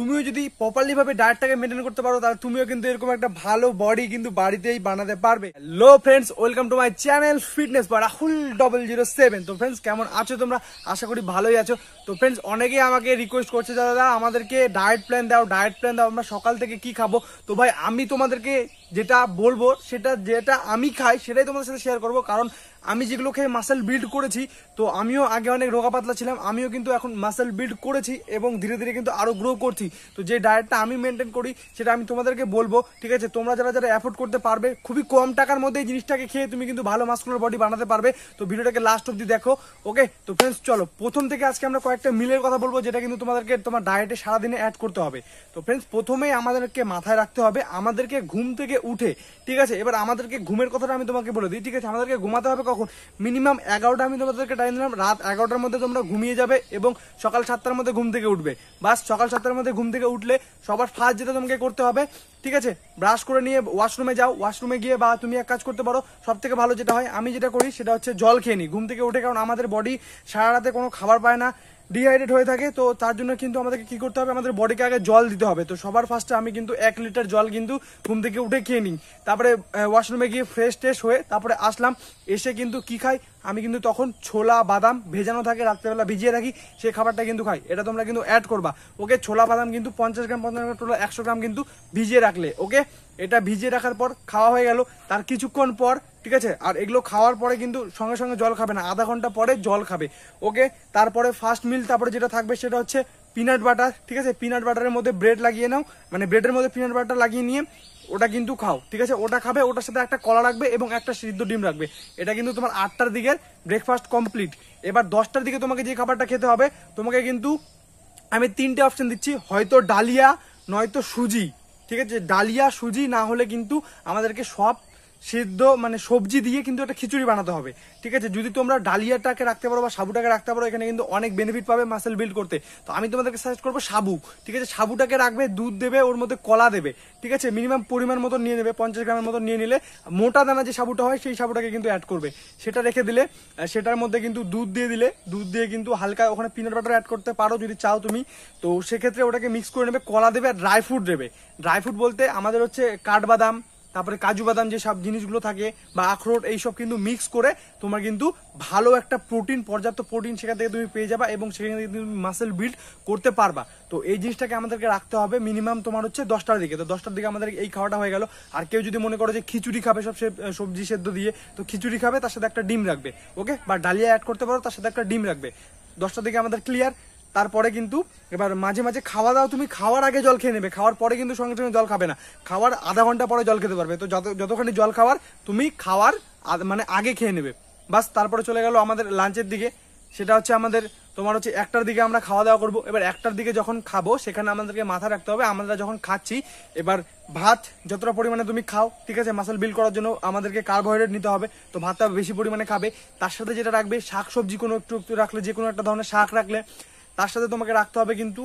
তুমিও যদি প্রপারলি ভাবে ডায়েটটাকে মেনটেন করতে পারো তাহলে তুমিও কিন্তু এরকম একটা ভালো বডি কিন্তু বাড়িতেই বানাতে পারবে। Hello friends, welcome to my channel fitness বা রাহুল 007। তো ফ্রেন্ডস কেমন আছো তোমরা? আশা করি ভালোই আছো। তো ফ্রেন্ডস অনেকেই আমাকে রিকোয়েস্ট করছে দাদা আমাদেরকে ডায়েট প্ল্যান দাও, আমরা সকাল থেকে কি খাবো। তো ভাই আমি তোমাদেরকে যেটা বলবো যেটা আমি খাই সেটাই তোমাদের সাথে শেয়ার করবো, কারণ আমি যেগুলো খেয়ে মাসেল বিল্ড করেছি। তো আমিও আগে অনেক রোগা পাতলা ছিলাম, আমিও কিন্তু এখন মাসেল বিল্ড করেছি এবং ধীরে ধীরে কিন্তু আরো গ্রো করছি। তো যে ডায়েটটা আমি মেনটেন করি সেটা আমি তোমাদেরকে বলবো, ঠিক আছে? তোমরা যারা যারা অ্যাফোর্ড করতে পারবে খুবই কম টাকার মধ্যে এই জিনিসটাকে খেয়ে তুমি কিন্তু ভালো মাসকুলার বডি বানাতে পারবে। তো ভিডিওটাকে লাস্ট অব্দি দেখো, ওকে? তো ফ্রেন্ডস চলো প্রথম থেকে আজকে আমরা কয়েকটা মিলের কথা বলবো যেটা কিন্তু তোমাদেরকে তোমার ডায়েটে সারাদিনে অ্যাড করতে হবে। তো ফ্রেন্ডস প্রথমেই আমাদেরকে মাথায় রাখতে হবে আমাদেরকে ঘুম থেকে উঠে, ঠিক আছে? এবার আমাদেরকে ঘুমের কথাটা আমি তোমাকে বলে দিই, ঠিক আছে? আমাদেরকে ঘুমাতে হবে কখন? মিনিমাম 11টা আমি তোমাদেরকে টাইম দিলাম। রাত 11টার মধ্যে তোমরা ঘুমিয়ে যাবে এবং সকাল 7টার মধ্যে ঘুম থেকে উঠবে। বাস সকাল 7টার মধ্যে ঘুম থেকে উঠলে সবার ফার্স্ট যেটা তোমাকে করতে হবে, ঠিক আছে, ব্রাশ করে নিয়ে ওয়াশরুমে যাও। ওয়াশরুমে গিয়ে বা তুমি এক কাজ করতে পারো, সব থেকে ভালো যেটা হয় আমি যেটা করি সেটা হচ্ছে জল খেয়ে নিই ঘুম থেকে উঠে, কারণ আমাদের বডি সারা রাতে কোনো খাবার পায় না, ডিহাইড্রেট হয়ে থাকে। তো তার জন্য কিন্তু আমাদেরকে কি করতে হবে, আমাদের বডিকে আগে জল দিতে হবে। তো সবার ফার্স্টে আমি কিন্তু 1 লিটার জল কিন্তু ঘুম থেকে উঠে খেয়ে নিই। তারপরে ওয়াশরুমে গিয়ে ফ্রেশ ট্রেশ হয়ে তারপরে আসলাম, এসে কিন্তু কি খাই আমি কিন্তু তখন ছোলা বাদাম ভেজানো থাকে, রাত্রেবেলা ভিজিয়ে রাখি, সেই খাবারটা কিন্তু খাই। এটা তোমরা কিন্তু অ্যাড করবা, ওকে? ছোলা বাদাম কিন্তু 50 গ্রাম 50 গ্রাম টোটাল 100 গ্রাম কিন্তু ভিজিয়ে রাখলে, ওকে? এটা ভিজিয়ে রাখার পর খাওয়া হয়ে গেল। তার কিছুক্ষণ পর, ঠিক আছে, আর এগুলো খাওয়ার পরে কিন্তু সঙ্গে সঙ্গে জল খাবে না, আধা ঘন্টা পরে জল খাবে, ওকে? তারপরে ফার্স্ট মিল তারপরে যেটা থাকবে সেটা হচ্ছে পিনাট বাটার, ঠিক আছে? পিনাট বাটারের মধ্যে ব্রেড লাগিয়ে নাও, মানে ব্রেডের মধ্যে পিনাট বাটার লাগিয়ে নিয়ে ওটা কিন্তু খাও, ঠিক আছে? ওটা খাবে, ওটার সাথে একটা কলা রাখবে এবং একটা সিদ্ধ ডিম রাখবে। এটা কিন্তু তোমার 8টার দিকের ব্রেকফাস্ট কমপ্লিট। এবার 10টার দিকে তোমাকে যে খাবারটা খেতে হবে, তোমাকে কিন্তু আমি 3টে অপশন দিচ্ছি, হয়তো ডালিয়া নয়তো সুজি, ঠিক আছে? ডালিয়া সুজি না হলে কিন্তু আমাদেরকে সব সিদ্ধ মানে সবজি দিয়ে কিন্তু একটা খিচুড়ি বানাতে হবে, ঠিক আছে? যদি তোমরা ডালিয়াটাকে রাখতে পারো বা সাবুটাকে রাখতে পারো, এখানে কিন্তু অনেক বেনিফিট পাবে মাসেল বিল্ড করতে। তো আমি তোমাদেরকে সাজেস্ট করবো সাবু, ঠিক আছে? সাবুটাকে রাখবে, দুধ দেবে, ওর মধ্যে কলা দেবে, ঠিক আছে? মিনিমাম পরিমাণ মতো নিয়ে নেবে, 50 গ্রামের মতো নিয়ে নিলে মোটা দানা যে সাবুটা হয় সেই সাবুটাকে কিন্তু অ্যাড করবে। সেটা রেখে দিলে সেটার মধ্যে কিন্তু দুধ দিয়ে দিলে, দুধ দিয়ে কিন্তু হালকা ওখানে পিনাট বাটার অ্যাড করতে পারো যদি চাও তুমি। তো সেক্ষেত্রে ওটাকে মিক্স করে নেবে, কলা দেবে আর ড্রাই ফ্রুট দেবে। ড্রাই ফ্রুট বলতে আমাদের হচ্ছে কাঠবাদাম, তারপরে কাজু বাদাম, যে সব জিনিসগুলো থাকে বা আখরোট, এইসব কিন্তু মিক্স করে তোমার কিন্তু ভালো একটা প্রোটিন, পর্যাপ্ত প্রোটিন সেখান থেকে তুমি পেয়ে যাবা এবং সেখান থেকে তুমি মাসেল বিল্ড করতে পারবা। তো এই জিনিসটাকে আমাদেরকে রাখতে হবে মিনিমাম তোমার হচ্ছে 10টার দিকে। তো 10টার দিকে আমাদের এই খাওয়াটা হয়ে গেল। আর কেউ যদি মনে করো যে খিচুড়ি খাবে সব সবজি সেদ্ধ দিয়ে, তো খিচুড়ি খাবে, তার সাথে একটা ডিম রাখবে, ওকে? বা ডালিয়া অ্যাড করতে পারো, তার সাথে একটা ডিম রাখবে। 10টার দিকে আমাদের ক্লিয়ার। তারপরে কিন্তু এবার মাঝে মাঝে খাওয়া দাওয়া, তুমি খাওয়ার আগে জল খেয়ে নেবে, খাওয়ার পরে কিন্তু সঙ্গে সঙ্গে জল খাবে না, খাওয়ার আধা ঘন্টা পরে জল খেতে পারবে। তো যতখানি জল খাওয়ার তুমি খাওয়ার মানে আগে খেয়ে নেবে। বাস তারপরে চলে গেল আমাদের লাঞ্চের দিকে, সেটা হচ্ছে আমাদের তোমার হচ্ছে 1টার দিকে আমরা খাওয়া দাওয়া করবো। এবার 1টার দিকে যখন খাবো সেখানে আমাদেরকে মাথায় রাখতে হবে আমরা যখন খাচ্ছি, এবার ভাত যতটা পরিমাণে তুমি খাও, ঠিক আছে, মাসল বিল্ড করার জন্য আমাদেরকে কার্বোহাইড্রেট নিতে হবে। তো ভাতটা বেশি পরিমাণে খাবে, তার সাথে যেটা রাখবে শাক সবজি কোনো একটু একটু রাখলে, যে কোনো একটা ধরনের শাক রাখলে, তার সাথে তোমাকে রাখতে হবে কিন্তু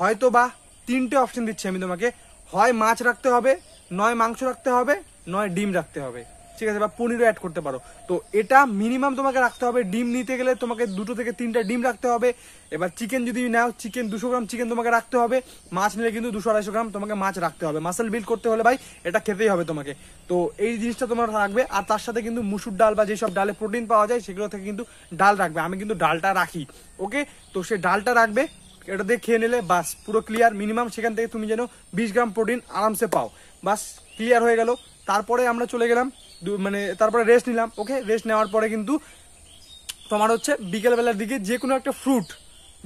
হয়তো বা 3টে অপশন দিচ্ছি আমি তোমাকে, হয় মাছ রাখতে হবে, নয় মাংস রাখতে হবে, নয় ডিম রাখতে হবে, ঠিক আছে? বা পনিরও অ্যাড করতে পারো। তো এটা মিনিমাম তোমাকে রাখতে হবে। ডিম নিতে গেলে তোমাকে 2 থেকে 3টা ডিম রাখতে হবে। এবার চিকেন যদি নাও, চিকেন 200 গ্রাম চিকেন তোমাকে রাখতে হবে। মাছ নিলে কিন্তু 200-250 গ্রাম তোমাকে মাছ রাখতে হবে। মাসেল বিল্ড করতে হলে ভাই এটা খেতেই হবে তোমাকে। তো এই জিনিসটা তোমার রাখবে। আর তার সাথে কিন্তু মুসুর ডাল বা যেসব ডালে প্রোটিন পাওয়া যায় সেগুলো থেকে কিন্তু ডাল রাখবে। আমি কিন্তু ডালটা রাখি, ওকে? তো সেই ডালটা রাখবে, এটা দিয়ে খেয়ে নিলে বাস পুরো ক্লিয়ার। মিনিমাম সেখান থেকে তুমি যেন 20 গ্রাম প্রোটিন আরামসে পাও, বাস ক্লিয়ার হয়ে গেল। তারপরে আমরা চলে গেলাম মানে তারপরে রেস্ট নিলাম, ওকে? রেস্ট নেওয়ার পরে কিন্তু তোমার হচ্ছে বিকেলবেলার দিকে যে কোনো একটা ফ্রুট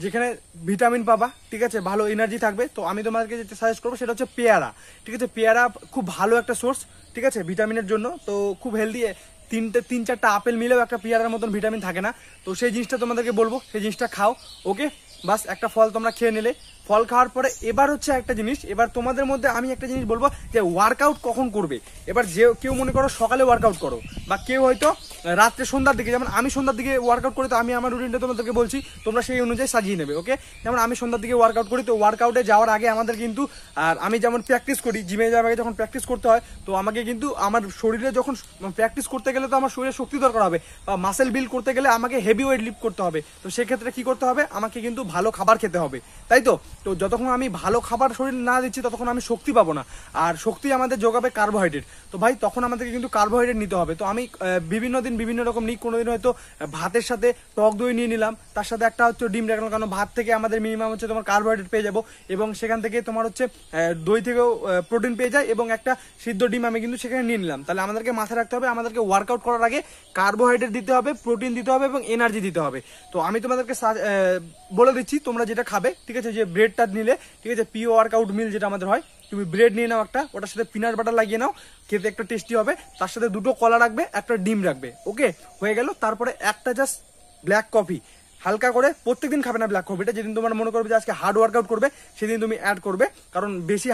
যেখানে ভিটামিন পাবা, ঠিক আছে, ভালো এনার্জি থাকবে। তো আমি তোমাদেরকে যেটা সাজেস্ট করবো সেটা হচ্ছে পেয়ারা, ঠিক আছে? পেয়ারা খুব ভালো একটা সোর্স, ঠিক আছে, ভিটামিনের জন্য। তো খুব হেলদি, 3-4টা আপেল মিলেও একটা পেয়ারার মতন ভিটামিন থাকে না। তো সেই জিনিসটা তোমাদেরকে বলবো, সেই জিনিসটা খাও, ওকে? বাস একটা ফল তোমরা খেয়ে নিলে। ফল খাওয়ার পরে এবার হচ্ছে একটা জিনিস, এবার তোমাদের মধ্যে আমি একটা জিনিস বলবো যে ওয়ার্কআউট কখন করবে। এবার যে কেউ মনে করো সকালে ওয়ার্কআউট করো, বা কেউ হয়তো রাত্রে সন্ধ্যার দিকে, যেমন আমি সন্ধ্যার দিকে ওয়ার্কআউট করি। তো আমি আমার রুটিনটা তোমাদেরকে বলছি, তোমরা সেই অনুযায়ী সাজিয়ে নেবে, ওকে? যেমন আমি সন্ধ্যার দিকে ওয়ার্কআউট করি। তো ওয়ার্কআউটে যাওয়ার আগে আমাদের কিন্তু, আর আমি যেমন প্র্যাকটিস করি, জিমে যাওয়ার আগে যখন প্র্যাকটিস করতে হয়, তো আমাকে কিন্তু আমার শরীরে যখন প্র্যাকটিস করতে গেলে তো আমার শরীরে শক্তি দরকার হবে, বা মাসেল বিল্ড করতে গেলে আমাকে হেভি ওয়েট লিফট করতে হবে। তো সেক্ষেত্রে কি করতে হবে, আমাকে কিন্তু ভালো খাবার খেতে হবে, তাই তো? তো যতক্ষণ আমি ভালো খাবার শরীর না দিচ্ছি ততক্ষণ আমি শক্তি পাবো না, আর শক্তি আমাদের যোগাবে কার্বোহাইড্রেট। তো ভাই তখন আমাদেরকে কিন্তু কার্বোহাইড্রেট নিতে হবে। তো আমি বিভিন্ন দিন বিভিন্ন রকম নিই, কোনোদিন হয়তো ভাতের সাথে টক দই নিয়ে নিলাম, তার সাথে একটা হচ্ছে ডিম রাখলাম, কারণ ভাত থেকে আমাদের মিনিমাম হচ্ছে তোমার কার্বোহাইড্রেট পেয়ে যাবো, এবং সেখান থেকে তোমার হচ্ছে দই থেকেও প্রোটিন পেয়ে যায়, এবং একটা সিদ্ধ ডিম আমি কিন্তু সেখানে নিয়ে নিলাম। তাহলে আমাদেরকে মাথায় রাখতে হবে আমাদেরকে ওয়ার্কআউট করার আগে কার্বোহাইড্রেট দিতে হবে, প্রোটিন দিতে হবে এবং এনার্জি দিতে হবে। তো আমি তোমাদেরকে বলে দিচ্ছি তোমরা যেটা খাবে, ঠিক আছে, যে ব্রেডটা নিলে, ঠিক আছে, প্রি ওয়ার্কআউট মিল যেটা আমাদের হয়, তুমি ব্রেড নিয়ে নাও একটা, ওটার সাথে পিনাট বাটার লাগিয়ে নাও, খেতে একটা টেস্টি হবে, তার সাথে 2টো কলা রাখবে, একটা ডিম রাখবে, ওকে হয়ে গেল। তারপরে একটা জাস্ট ব্ল্যাক কফি হালকা করে, প্রত্যেকদিন খাবে না ব্ল্যাক কফিটা, যেদিন তোমার মনে করবে যে আজকে হার্ড ওয়ার্কআউট করবে সেদিন তুমি অ্যাড করবে, কারণ বেশি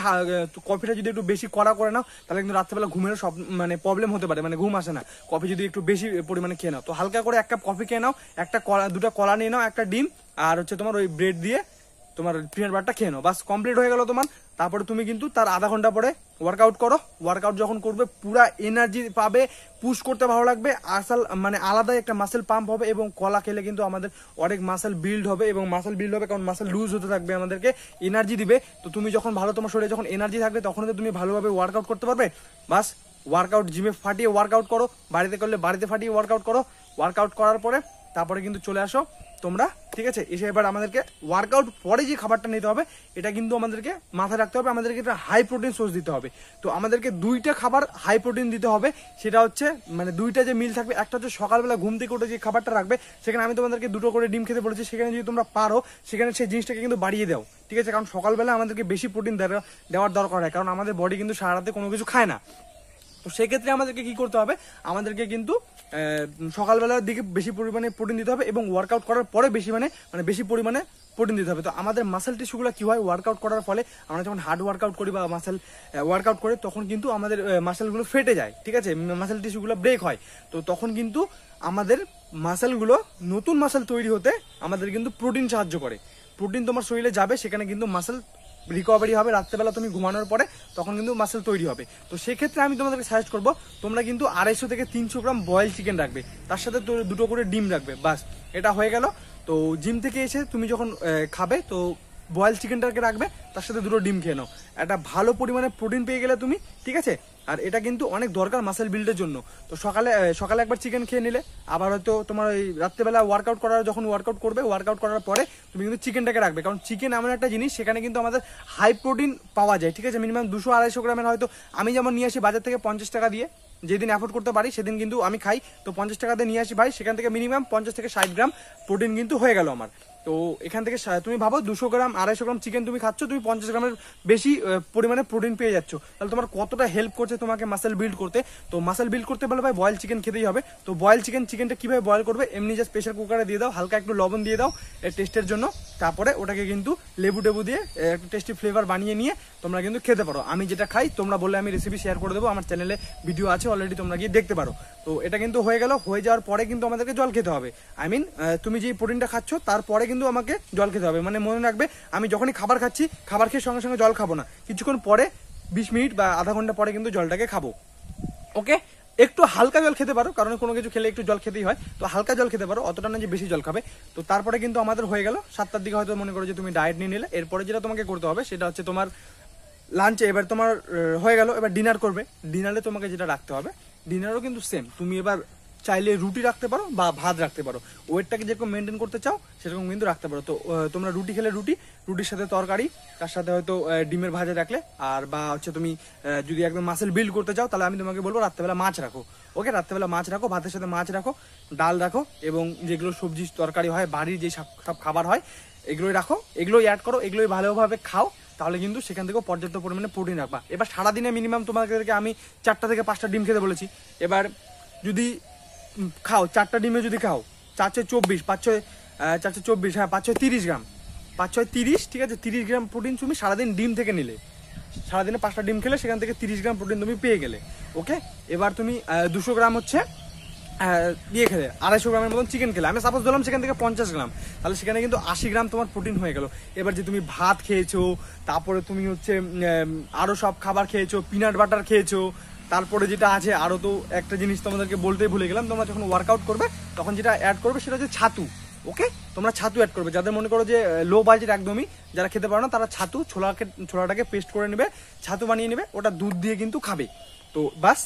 কফিটা যদি একটু বেশি কড়া করে নাও তাহলে কিন্তু রাত্রেবেলা ঘুমের সব মানে প্রবলেম হতে পারে, মানে ঘুম আসে না। কফি যদি একটু বেশি পরিমাণে খেয়ে নাও, তো হালকা করে 1 কাপ কফি খেয়ে নাও, একটা কলা, 2টা কলা নিয়ে নাও, একটা ডিম, আর হচ্ছে তোমার ওই ব্রেড দিয়ে তোমার পিনাট বাটারটা খেয়ে নাও, বাস কমপ্লিট হয়ে গেল তোমার। তারপরে তুমি কিন্তু তার আধা ঘন্টা পরে ওয়ার্কআউট করো। ওয়ার্কআউট যখন করবে পুরা এনার্জি পাবে, পুশ করতে ভালো লাগবে, আসল মানে আলাদা একটা মাসেল পাম্প হবে, এবং কলা খেলে কিন্তু আমাদের অনেক মাসেল বিল্ড হবে, এবং মাসেল বিল্ড হবে কারণ মাসেল লুজ হতে থাকবে, আমাদেরকে এনার্জি দিবে। তো তুমি যখন ভালো, তোমার শরীরে যখন এনার্জি থাকবে তখন তো তুমি ভালোভাবে ওয়ার্কআউট করতে পারবে। বাস ওয়ার্কআউট জিমে ফাটিয়ে ওয়ার্কআউট করো, বাড়িতে করলে বাড়িতে ফাটিয়ে ওয়ার্কআউট করো। ওয়ার্কআউট করার পরে তারপরে কিন্তু চলে আসো তোমরা, ঠিক আছে, এসে এবার আমাদেরকে ওয়ার্কআউট পরে যে খাবারটা নিতে হবে এটা কিন্তু আমাদেরকে মাথায় রাখতে হবে, আমাদেরকে একটা হাই প্রোটিন সোর্স দিতে হবে। তো আমাদেরকে 2টা খাবার হাই প্রোটিন দিতে হবে, সেটা হচ্ছে মানে 2টা যে মিল থাকবে, একটা হচ্ছে সকালবেলা ঘুম থেকে উঠে যে খাবারটা রাখবে, সেখানে আমি তোমাদেরকে 2টো করে ডিম খেতে বলেছি, সেখানে যদি তোমরা পারো সেখানে সেই জিনিসটাকে কিন্তু বাড়িয়ে দাও, ঠিক আছে, কারণ সকালবেলা আমাদেরকে বেশি প্রোটিন দেওয়ার দরকার হয়, কারণ আমাদের বডি কিন্তু সারা রাতে কোনো কিছু খায় না। তো সেক্ষেত্রে আমাদেরকে কি করতে হবে, আমাদেরকে কিন্তু সকালবেলার দিকে বেশি পরিমাণে প্রোটিন দিতে হবে, এবং ওয়ার্কআউট করার পরে বেশি পরিমাণে প্রোটিন দিতে হবে। তো আমাদের মাসেল টিস্যুগুলো কি হয়, ওয়ার্কআউট করার ফলে আমরা যখন হার্ড ওয়ার্কআউট করি বা মাসেল ওয়ার্কআউট করি তখন কিন্তু আমাদের মাসেলগুলো ফেটে যায়, ঠিক আছে, মাসেল টিস্যুগুলো ব্রেক হয়। তো তখন কিন্তু আমাদের মাসেলগুলো নতুন মাসেল তৈরি হতে আমাদের কিন্তু প্রোটিন সাহায্য করে। প্রোটিন তোমার শরীরে যাবে, সেখানে কিন্তু মাসেল রিকভারি হবে, রাত্রেবেলা তুমি ঘুমানোর পরে তখন কিন্তু মাসেল তৈরি হবে। তো সেক্ষেত্রে আমি তোমাদেরকে সাজেস্ট করবো তোমরা কিন্তু 250 থেকে 300 গ্রাম বয়েল চিকেন রাখবে, তার সাথে 2টো করে ডিম রাখবে, বাস এটা হয়ে গেল। তো জিম থেকে এসে তুমি যখন খাবে তো বয়েল চিকেনটাকে রাখবে, তার সাথে 2টো ডিম খেয়ে নাও, একটা ভালো পরিমাণে প্রোটিন পেয়ে গেলে তুমি, ঠিক আছে। আর এটা কিন্তু অনেক দরকার মাসেল বিল্ডের জন্য। তো সকালে একবার চিকেন খেয়ে নিলে, আবার হয়তো তোমার ওই রাত্রেবেলা যখন ওয়ার্কআউট করবে, ওয়ার্কআউট করার পরে তুমি কিন্তু চিকেনটাকে রাখবে, কারণ চিকেন এমন একটা জিনিস সেখানে কিন্তু আমাদের হাই প্রোটিন পাওয়া যায়, ঠিক আছে, মিনিমাম 200-250 গ্রামের। হয়তো আমি যেমন নিয়ে আসি বাজার থেকে 50 টাকা দিয়ে, যেদিন অ্যাফোর্ড করতে পারি সেদিন কিন্তু আমি খাই, তো 50 টাকা দিয়ে নিয়ে আসি ভাই, সেখান থেকে মিনিমাম 50 থেকে 60 গ্রাম প্রোটিন কিন্তু হয়ে গেল আমার। তো এখান থেকে তুমি ভাবো 200 গ্রাম 250 গ্রাম চিকেন তুমি খাচ্ছ, তুমি 50 গ্রামের বেশি পরিমাণে প্রোটিন পেয়ে যাচ্ছ, তাহলে তোমার কতটা হেল্প করছে তোমাকে মাসেল বিল্ড করতে। তো মাসেল বিল্ড করতে বলে ভাই বয়েল চিকেন খেতেই হবে। তো বয়েল চিকেনটা কিভাবে বয়েল করবে, এমনি জাস্ট প্রেসার কুকারে দিয়ে দাও, হালকা একটু লবণ দিয়ে দাও এর টেস্টের জন্য, তারপরে ওটাকে কিন্তু লেবু টেবু দিয়ে একটা টেস্টি ফ্লেভার বানিয়ে নিয়ে তোমরা কিন্তু খেতে পারো। আমি যেটা খাই তোমরা বললে আমি রেসিপি শেয়ার করে দেবো, আমার চ্যানেলে ভিডিও আছে অলরেডি, তোমরা গিয়ে দেখতে পারো। তো এটা কিন্তু হয়ে গেল, হয়ে যাওয়ার পরে কিন্তু আমাদেরকে জল খেতে হবে, তুমি যে প্রোটিনটা খাচ্ছ তারপরে কিন্তু আমাকে জল খেতে হবে। মানে মনে রাখবে আমি যখনই খাবার খাচ্ছি, খাবার খেয়ে সঙ্গে সঙ্গে জল খাবো না, কিছুক্ষণ পরে 20 মিনিট বা আধা ঘন্টা পরে কিন্তু জলটাকে খাবো, ওকে। একটু হালকা জল খেতে পারো, কারণ কোনো কিছু খেলে একটু জল খেতেই হয়, তো হালকা জল খেতে পারো, অতটা না যে বেশি জল খাবে। তো তারপরে কিন্তু আমাদের হয়ে গেল 7টার দিকে, হয়তো মনে করো যে তুমি ডায়েট নিয়ে নিলে, এরপরে যেটা তোমাকে করতে হবে সেটা হচ্ছে তোমার লাঞ্চে, এবার তোমার হয়ে গেল, এবার ডিনার করবে। ডিনারে তোমাকে যেটা রাখতে হবে, ডিনারও কিন্তু সেম, তুমি এবার চাইলে রুটি রাখতে পারো বা ভাত রাখতে পারো, ওয়েটটাকে যেরকম মেনটেন করতে চাও সেরকম কিন্তু রাখতে পারো। তো তোমরা রুটি খেলে রুটির সাথে তরকারি, তার সাথে হয়তো ডিমের ভাজা রাখলে, আর বা হচ্ছে তুমি যদি একদম মাসেল বিল্ড করতে চাও তাহলে আমি তোমাকে বলবো রাত্রেবেলা মাছ রাখো, ওকে, রাত্রেবেলা মাছ রাখো, ভাতের সাথে মাছ রাখো, ডাল রাখো, এবং যেগুলো সবজি তরকারি হয়, বাড়ির যে সব খাবার হয় এগুলোই রাখো, এগুলোই অ্যাড করো, এগুলোই ভালোভাবে খাও, তাহলে কিন্তু সেখান থেকেও পর্যাপ্ত পরিমাণে প্রোটিন রাখবা। এবার সারাদিনে মিনিমাম তোমাদেরকে আমি 4টা থেকে 5টা ডিম খেতে বলেছি। এবার যদি খাও 4টা ডিমে যদি খাও 4×4 = 24, 4×4 হ্যাঁ 5×6 = 30 গ্রাম, 5×6 = 30, ঠিক আছে, 30 গ্রাম প্রোটিন তুমি সারাদিন ডিম থেকে নিলে, সারাদিনে 5টা ডিম খেলে সেখান থেকে 30 গ্রাম প্রোটিন তুমি পেয়ে গেলে, ওকে। এবার তুমি 200 গ্রাম হচ্ছে দিয়ে খেলে, 250 গ্রামের মতন চিকেন খেলে, আমি সাপোজ ধরলাম সেখান থেকে 50 গ্রাম, তাহলে সেখানে কিন্তু 80 গ্রাম তোমার প্রোটিন হয়ে গেল। এবার যে তুমি ভাত খেয়েছো, তারপরে তুমি হচ্ছে আরো সব খাবার খেয়েছো, পিনাট বাটার খেয়েছো, তারপরে যেটা আছে আরো, তো একটা জিনিস তোমাদেরকে বলতেই ভুলে গেলাম, তোমরা যখন ওয়ার্কআউট করবে তখন যেটা অ্যাড করবে সেটা হচ্ছে ছাতু, ওকে, তোমরা ছাতু অ্যাড করবে। যাদের মনে করো যে লো বাজেট একদমই, যারা খেতে পারো না, তারা ছাতু ছোলাটাকে পেস্ট করে নেবে, ছাতু বানিয়ে নেবে, ওটা দুধ দিয়ে কিন্তু খাবে। তো বাস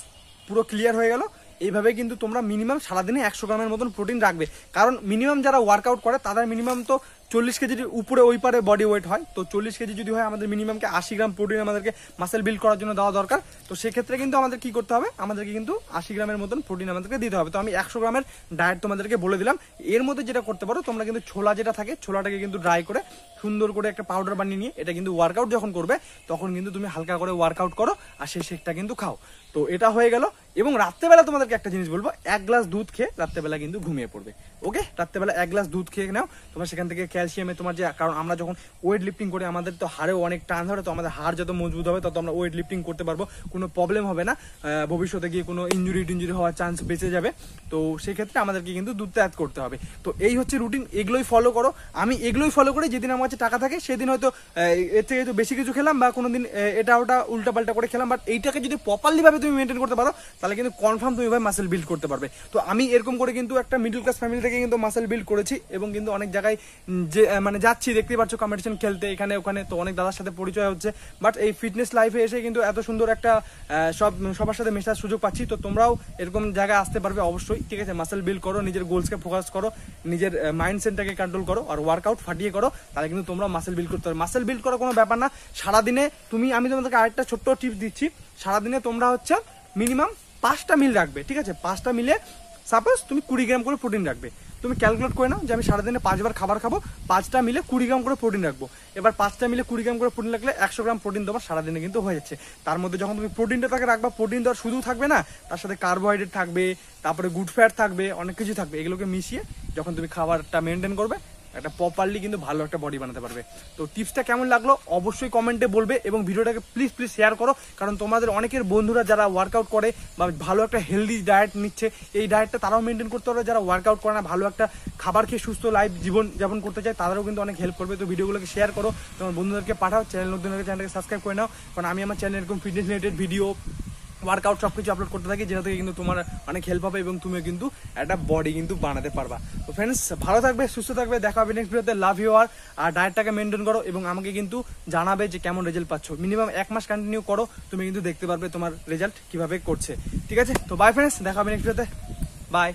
পুরো ক্লিয়ার হয়ে গেল। এইভাবে কিন্তু তোমরা মিনিমাম সারাদিনে 100 গ্রামের মতন প্রোটিন রাখবে। কারণ মিনিমাম যারা ওয়ার্কআউট করে তাদের মিনিমাম তো 40 কেজির উপরে ওই পারে বডি ওয়েট হয়। তো 40 কেজি যদি হয়, আমাদের মিনিমামকে 80 গ্রাম প্রোটিন আমাদেরকে মাসেল বিল্ড করার জন্য দেওয়া দরকার। তো সেক্ষেত্রে কিন্তু আমাদের কি করতে হবে, আমাদেরকে কিন্তু 80 গ্রামের মতন প্রোটিন আমাদেরকে দিতে হবে। তো আমি 100 গ্রামের ডায়েট তোমাদেরকে বলে দিলাম। এর মধ্যে যেটা করতে পারো তোমরা, কিন্তু ছোলা যেটা থাকে, ছোলাটাকে কিন্তু ড্রাই করে সুন্দর করে একটা পাউডার বানিয়ে নিয়ে, এটা কিন্তু ওয়ার্কআউট যখন করবে তখন কিন্তু তুমি হালকা করে ওয়ার্কআউট করো আর সেই শেকটা কিন্তু খাও। তো এটা হয়ে গেল। এবং রাত্রেবেলা তোমাদেরকে একটা জিনিস বলবো, 1 গ্লাস দুধ খেয়ে রাত্রেবেলা কিন্তু ঘুমিয়ে পড়বে। ওকে, রাত্রেবেলা 1 গ্লাস দুধ খেয়ে নাও, তোমার সেখান থেকে ক্যালসিয়ামে তোমার যে, কারণ আমরা যখন ওয়েট লিফটিং করি আমাদের তো হাড়েও অনেক টান ধরে, তো আমাদের হাড় যত মজবুত হবে তত আমরা ওয়েট লিফটিং করতে পারবো, কোনো প্রবলেম হবে না, ভবিষ্যতে গিয়ে কোনো ইঞ্জুরি হওয়ার চান্স বেঁচে যাবে। তো সেক্ষেত্রে আমাদেরকে কিন্তু দুধটা অ্যাড করতে হবে। তো এই হচ্ছে রুটিন, এগুলোই ফলো করো। আমি এগুলোই ফলো করি। যেদিন আমার কাছে টাকা থাকে সেদিন হয়তো এর থেকে একটু বেশি কিছু খেলাম, বা কোনোদিন এটা ওটা উল্টাপাল্টা করে খেলাম, বাট এইটাকে যদি প্রপারলি ভাবে তুমি মেনটেন করতে পারো তাহলে কিন্তু কনফার্ম তুমি ভাই মাসেল বিল্ড করতে পারবে। তো আমি এরকম করে কিন্তু একটা মিডল ক্লাস ফ্যামিলি থেকে কিন্তু মাসেল বিল্ড করেছি, এবং কিন্তু অনেক জায়গায় যে মানে যাচ্ছি, দেখতে পাচ্ছ কম্পিটিশন খেলতে এখানে ওখানে, তো অনেক দাদার সাথে পরিচয় হচ্ছে। বাট এই ফিটনেস লাইফে এসে কিন্তু এত সুন্দর একটা সবার সাথে মেশার সুযোগ পাচ্ছি। তো তোমরাও এরকম জায়গায় আসতে পারবে অবশ্যই, ঠিক আছে? মাসেল বিল্ড করো, নিজের গোলসকে ফোকাস করো, নিজের মাইন্ডসেটটাকে কন্ট্রোল করো, আর ওয়ার্কআউট ফাটিয়ে করো, তাহলে কিন্তু তোমরা মাসেল বিল্ড করতে পারবে। মাসেল বিল্ড করা কোনো ব্যাপার না। সারাদিনে আমি তোমাদেরকে আরেকটা ছোট্ট টিপস দিচ্ছি। সারাদিনে তোমরা হচ্ছে মিনিমাম 5টা মিল রাখবে, ঠিক আছে? 5টা মিলে সাপোজ তুমি 20 গ্রাম করে প্রোটিন রাখবে। তুমি ক্যালকুলেট করে নাও যে আমি সারাদিনে 5 বার খাবার খাবো, 5টা মিলে 20 গ্রাম করে প্রোটিন রাখবো। এবার 5টা মিলে 20 গ্রাম করে প্রোটিন রাখলে 100 গ্রাম প্রোটিন তোমার সারাদিনে কিন্তু হয়ে যাচ্ছে। তার মধ্যে যখন তুমি প্রোটিনটা তাকে রাখবা, প্রোটিন তো আর শুধু থাকবে না, তার সাথে কার্বোহাইড্রেট থাকবে, তারপরে গুড ফ্যাট থাকবে, অনেক কিছু থাকবে। এগুলোকে মিশিয়ে যখন তুমি খাবারটা মেনটেন করবে, একটা প্রপারলি কিন্তু ভালো একটা বডি বানাতে পারবে। তো টিপসটা কেমন লাগলো অবশ্যই কমেন্টে বলবে, এবং ভিডিওটাকে প্লিজ শেয়ার করো। কারণ তোমাদের অনেকের বন্ধুরা যারা ওয়ার্কআউট করে বা ভালো একটা হেলদি ডায়েট নিচ্ছে, এই ডায়েটটা তারাও মেনটেন করতে পারবে। যারা ওয়ার্কআউট করে না, ভালো একটা খাবার খেয়ে সুস্থ লাইফ জীবন যাপন করতে চায়, তাদেরও কিন্তু অনেক হেল্প করবে। তো ভিডিওগুলোকে শেয়ার করো, তোমার বন্ধুদেরকে পাঠাও, চ্যানেলটাকে সাবস্ক্রাইব করে নাও। কারণ আমি আমার চ্যানেলে এরকম ফিটনেস রিলেটেড ভিডিও, ওয়ার্কআউট সবকিছু আপলোড করতে থাকি, যেটা থেকে কিন্তু তোমার অনেক হেল্প হবে এবং তুমিও কিন্তু একটা বডি কিন্তু বানাতে পারবা। তো ফ্রেন্ডস, ভালো থাকবে, সুস্থ থাকবে, দেখা হবে নেক্সট ভিডিওতে। Love you. আর ডায়েটটাকে মেনটেন করো এবং আমাকে কিন্তু জানাবে যে কেমন রেজাল্ট পাচ্ছ। মিনিমাম 1 মাস কন্টিনিউ করো, তুমি কিন্তু দেখতে পারবে তোমার রেজাল্ট কিভাবে করছে, ঠিক আছে? তো বাই ফ্রেন্ডস, দেখা হবে নেক্সট ভিডিওতে। বাই।